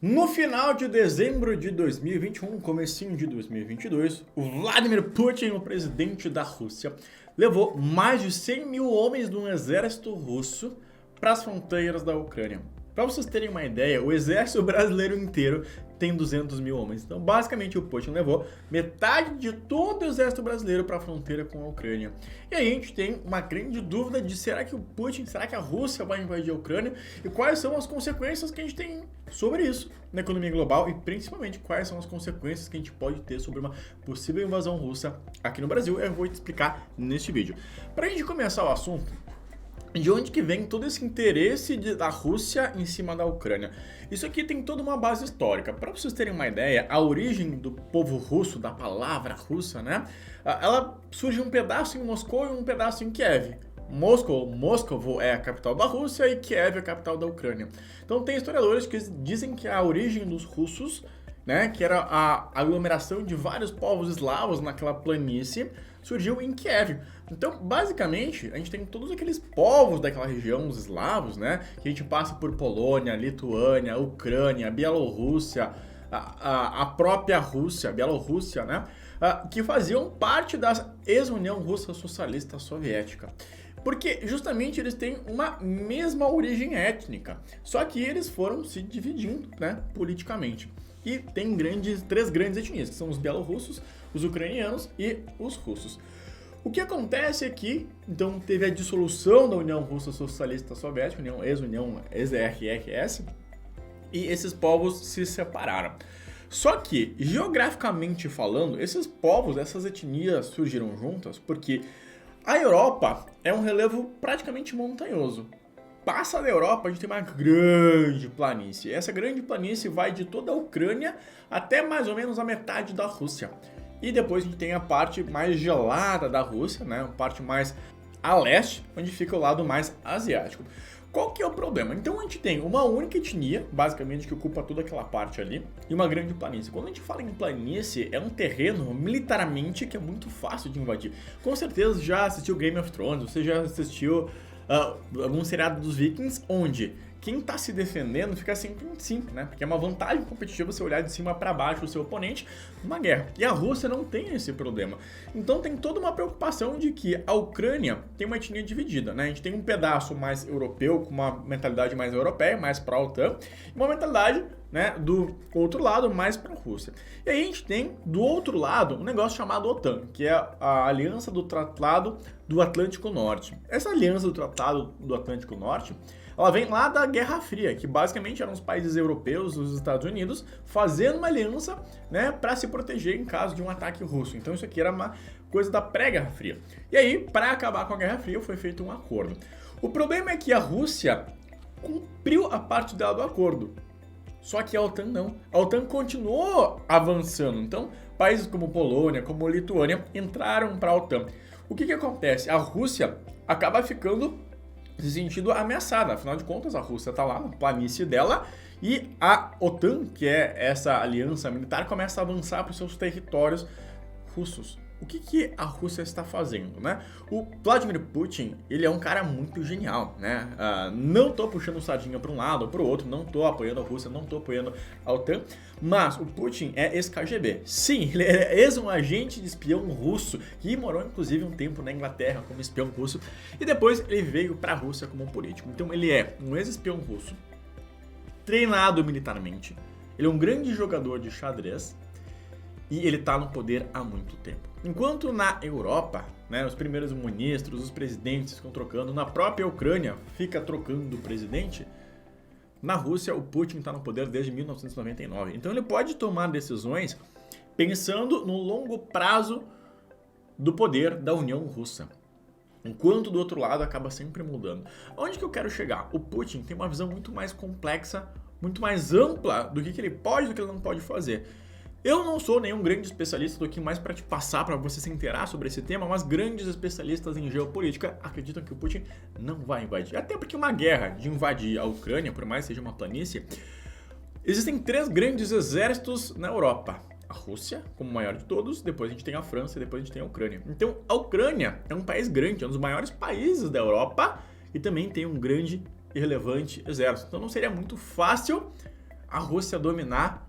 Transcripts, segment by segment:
No final de dezembro de 2021, comecinho de 2022, o Vladimir Putin, o presidente da Rússia, levou mais de 100 mil homens do exército russo para as fronteiras da Ucrânia. Para vocês terem uma ideia, o exército brasileiro inteiro tem 200 mil homens. Então, basicamente, o Putin levou metade de todo o exército brasileiro para a fronteira com a Ucrânia. E aí a gente tem uma grande dúvida de será que a Rússia vai invadir a Ucrânia e quais são as consequências que a gente tem sobre isso na economia global e principalmente quais são as consequências que a gente pode ter sobre uma possível invasão russa aqui no Brasil. Eu vou te explicar neste vídeo. Para a gente começar o assunto, de onde que vem todo esse interesse da Rússia em cima da Ucrânia? Isso aqui tem toda uma base histórica. Para vocês terem uma ideia, a origem do povo russo, da palavra russa, né? Ela surge um pedaço em Moscou e um pedaço em Kiev. Moscovo é a capital da Rússia e Kiev é a capital da Ucrânia. Então tem historiadores que dizem que a origem dos russos, né, que era a aglomeração de vários povos eslavos naquela planície, surgiu em Kiev. Então, basicamente, a gente tem todos aqueles povos daquela região, os eslavos, né, que a gente passa por Polônia, Lituânia, Ucrânia, Bielorrússia, a própria Rússia, Bielorrússia, né, que faziam parte da ex-União Russa Socialista Soviética. Porque justamente eles têm uma mesma origem étnica, só que eles foram se dividindo, né, politicamente. E tem três grandes etnias, que são os bielorrussos, os ucranianos e os russos. O que acontece é que, então, teve a dissolução da União Russa Socialista Soviética, ex-União ex-RRS, e esses povos se separaram. Só que, geograficamente falando, esses povos, essas etnias surgiram juntas porque a Europa é um relevo praticamente montanhoso. Passa da Europa, a gente tem uma grande planície. Essa grande planície vai de toda a Ucrânia até mais ou menos a metade da Rússia. E depois a gente tem a parte mais gelada da Rússia, né? A parte mais a leste, onde fica o lado mais asiático. Qual que é o problema? Então a gente tem uma única etnia, basicamente, que ocupa toda aquela parte ali, e uma grande planície. Quando a gente fala em planície, é um terreno militarmente que é muito fácil de invadir. Com certeza já assistiu Game of Thrones, você já assistiu algum seriado dos Vikings, onde quem tá se defendendo fica sempre em cima, né? Porque é uma vantagem competitiva você olhar de cima para baixo o seu oponente numa guerra. E a Rússia não tem esse problema. Então tem toda uma preocupação de que a Ucrânia tem uma etnia dividida, né? A gente tem um pedaço mais europeu, com uma mentalidade mais europeia, mais para a OTAN, e uma mentalidade, né, do outro lado, mais para a Rússia. E aí a gente tem, do outro lado, um negócio chamado OTAN, que é a Aliança do Tratado do Atlântico Norte. Essa Aliança do Tratado do Atlântico Norte, ela vem lá da Guerra Fria, que basicamente eram os países europeus, os Estados Unidos, fazendo uma aliança, né, para se proteger em caso de um ataque russo. Então isso aqui era uma coisa da pré-Guerra Fria. E aí, para acabar com a Guerra Fria, foi feito um acordo. O problema é que a Rússia cumpriu a parte dela do acordo. Só que a OTAN não. A OTAN continuou avançando. Então, países como Polônia, como Lituânia, entraram para a OTAN. O que acontece? A Rússia acaba ficando se sentindo ameaçada. Afinal de contas, a Rússia está lá na planície dela e a OTAN, que é essa aliança militar, começa a avançar para os seus territórios russos. O que a Rússia está fazendo, né? O Vladimir Putin, ele é um cara muito genial, né? Não tô puxando sardinha para um lado ou para o outro, não tô apoiando a Rússia, não tô apoiando a OTAN, mas o Putin é ex-KGB. Sim, ele é um agente de espião russo, que morou inclusive um tempo na Inglaterra como espião russo, e depois ele veio para a Rússia como um político. Então ele é um ex-espião russo, treinado militarmente, ele é um grande jogador de xadrez, e ele está no poder há muito tempo. Enquanto na Europa, né, os primeiros ministros, os presidentes ficam trocando, na própria Ucrânia fica trocando o presidente, na Rússia o Putin está no poder desde 1999. Então ele pode tomar decisões pensando no longo prazo do poder da União Russa. Enquanto do outro lado acaba sempre mudando. Onde que eu quero chegar? O Putin tem uma visão muito mais complexa, muito mais ampla do que ele pode e do que ele não pode fazer. Eu não sou nenhum grande especialista, tô aqui mais para te passar, para você se inteirar sobre esse tema, mas grandes especialistas em geopolítica acreditam que o Putin não vai invadir. Até porque uma guerra de invadir a Ucrânia, por mais que seja uma planície, existem três grandes exércitos na Europa. A Rússia, como o maior de todos, depois a gente tem a França e depois a gente tem a Ucrânia. Então a Ucrânia é um país grande, é um dos maiores países da Europa e também tem um grande e relevante exército. Então não seria muito fácil a Rússia dominar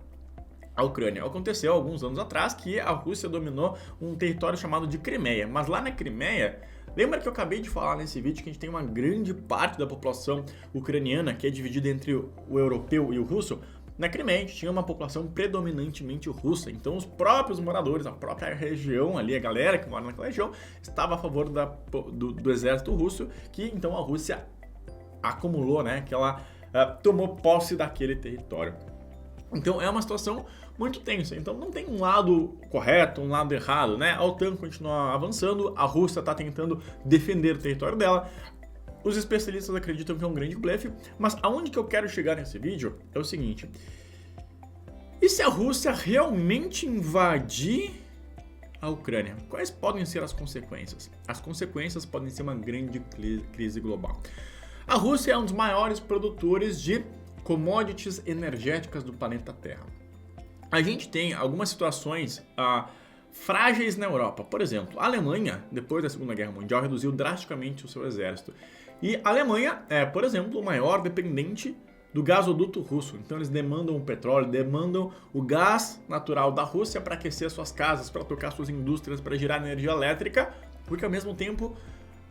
a Ucrânia. Aconteceu alguns anos atrás que a Rússia dominou um território chamado de Crimeia, mas lá na Crimeia, lembra que eu acabei de falar nesse vídeo que a gente tem uma grande parte da população ucraniana que é dividida entre o europeu e o russo? Na Crimeia a gente tinha uma população predominantemente russa, então os próprios moradores, a própria região ali, a galera que mora naquela região, estava a favor do exército russo, que então a Rússia acumulou, né, que ela tomou posse daquele território. Então é uma situação muito tensa, então não tem um lado correto, um lado errado, né? A OTAN continua avançando, a Rússia está tentando defender o território dela, os especialistas acreditam que é um grande blefe, mas aonde que eu quero chegar nesse vídeo é o seguinte: e se a Rússia realmente invadir a Ucrânia? Quais podem ser as consequências? As consequências podem ser uma grande crise global. A Rússia é um dos maiores produtores de commodities energéticas do planeta Terra. A gente tem algumas situações frágeis na Europa. Por exemplo, a Alemanha, depois da Segunda Guerra Mundial, reduziu drasticamente o seu exército. E a Alemanha é, por exemplo, o maior dependente do gasoduto russo. Então eles demandam o petróleo, demandam o gás natural da Rússia para aquecer suas casas, para tocar suas indústrias, para gerar energia elétrica, porque ao mesmo tempo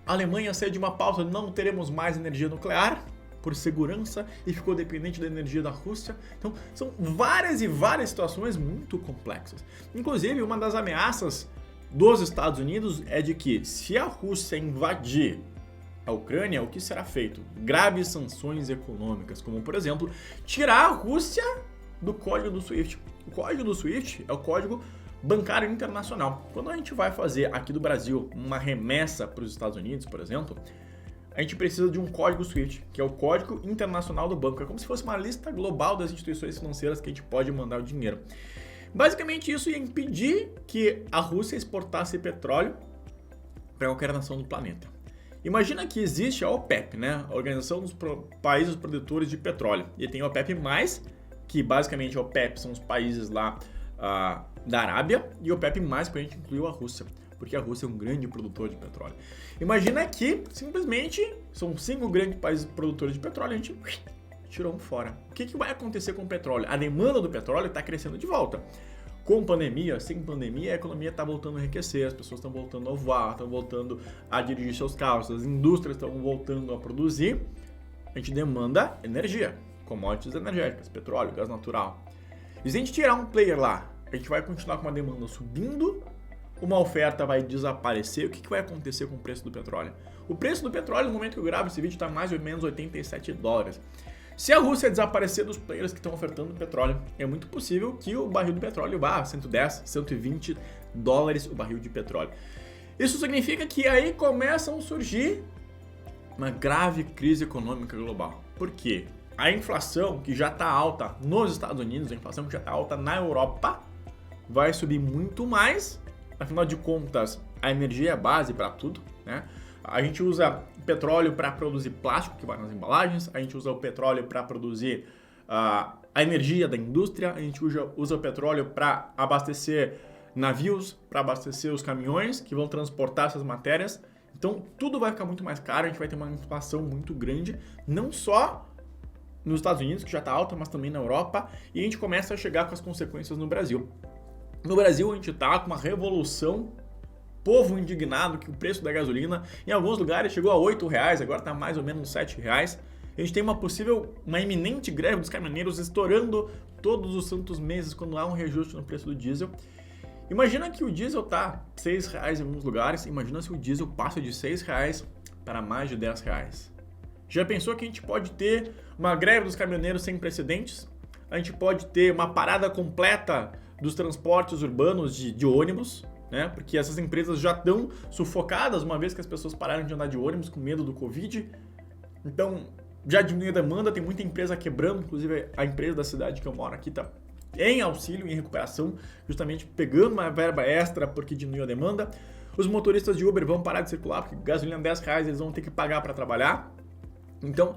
a Alemanha saiu de uma pauta de não teremos mais energia nuclear por segurança e ficou dependente da energia da Rússia. Então são várias e várias situações muito complexas. Inclusive, uma das ameaças dos Estados Unidos é de que se a Rússia invadir a Ucrânia, o que será feito? Graves sanções econômicas, como por exemplo, tirar a Rússia do código do SWIFT. O código do SWIFT é o código bancário internacional. Quando a gente vai fazer aqui do Brasil uma remessa para os Estados Unidos, por exemplo, a gente precisa de um código SWIFT, que é o Código Internacional do Banco. É como se fosse uma lista global das instituições financeiras que a gente pode mandar o dinheiro. Basicamente, isso ia impedir que a Rússia exportasse petróleo para qualquer nação do planeta. Imagina que existe a OPEP, né? A Organização dos Países Produtores de Petróleo. E tem a OPEP+, que basicamente a OPEP são os países lá da Arábia, e a OPEP+, que a gente incluiu a Rússia, porque a Rússia é um grande produtor de petróleo. Imagina que, simplesmente, são 5 grandes países produtores de petróleo, a gente tirou um fora. O que vai acontecer com o petróleo? A demanda do petróleo está crescendo de volta. Com pandemia, sem pandemia, a economia está voltando a enriquecer, as pessoas estão voltando a voar, estão voltando a dirigir seus carros, as indústrias estão voltando a produzir. A gente demanda energia, commodities energéticas, petróleo, gás natural. E se a gente tirar um player lá, a gente vai continuar com uma demanda subindo, uma oferta vai desaparecer. O que vai acontecer com o preço do petróleo? O preço do petróleo, no momento que eu gravo esse vídeo, está mais ou menos $87. Se a Rússia desaparecer dos players que estão ofertando petróleo, é muito possível que o barril de petróleo vá a 110, $120 o barril de petróleo. Isso significa que aí começam a surgir uma grave crise econômica global. Por quê? A inflação, que já está alta nos Estados Unidos, a inflação que já está alta na Europa, vai subir muito mais. Afinal de contas, a energia é a base para tudo, né? A gente usa petróleo para produzir plástico, que vai nas embalagens, a gente usa o petróleo para produzir a energia da indústria, a gente usa o petróleo para abastecer navios, para abastecer os caminhões que vão transportar essas matérias. Então, tudo vai ficar muito mais caro, a gente vai ter uma inflação muito grande, não só nos Estados Unidos, que já está alta, mas também na Europa, e a gente começa a chegar com as consequências no Brasil. No Brasil, a gente está com uma revolução, povo indignado que o preço da gasolina em alguns lugares chegou a R$8, agora está mais ou menos R$7. A gente tem uma iminente greve dos caminhoneiros estourando todos os santos meses quando há um reajuste no preço do diesel. Imagina que o diesel está R$6 em alguns lugares, imagina se o diesel passa de R$6 para mais de R$10. Já pensou que a gente pode ter uma greve dos caminhoneiros sem precedentes? A gente pode ter uma parada completa dos transportes urbanos de ônibus, né? Porque essas empresas já estão sufocadas uma vez que as pessoas pararam de andar de ônibus com medo do Covid. Então, já diminuiu a demanda, tem muita empresa quebrando, inclusive a empresa da cidade que eu moro aqui está em auxílio, em recuperação, justamente pegando uma verba extra porque diminuiu a demanda. Os motoristas de Uber vão parar de circular porque gasolina R$10 eles vão ter que pagar para trabalhar. Então,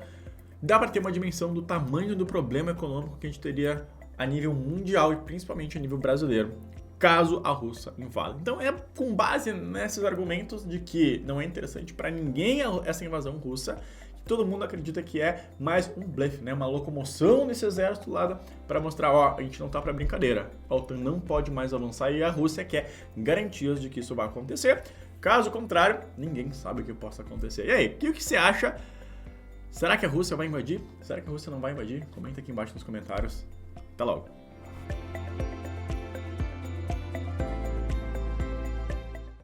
dá para ter uma dimensão do tamanho do problema econômico que a gente teria a nível mundial e principalmente a nível brasileiro, caso a Rússia invada. Então é com base nesses argumentos de que não é interessante para ninguém essa invasão russa todo mundo acredita que é mais um blefe, né? Uma locomoção desse exército lá para mostrar, ó, a gente não tá para brincadeira. A OTAN não pode mais avançar e a Rússia quer garantias de que isso vai acontecer. Caso contrário, ninguém sabe o que possa acontecer. E aí, o que você acha? Será que a Rússia vai invadir? Será que a Rússia não vai invadir? Comenta aqui embaixo nos comentários. Até logo.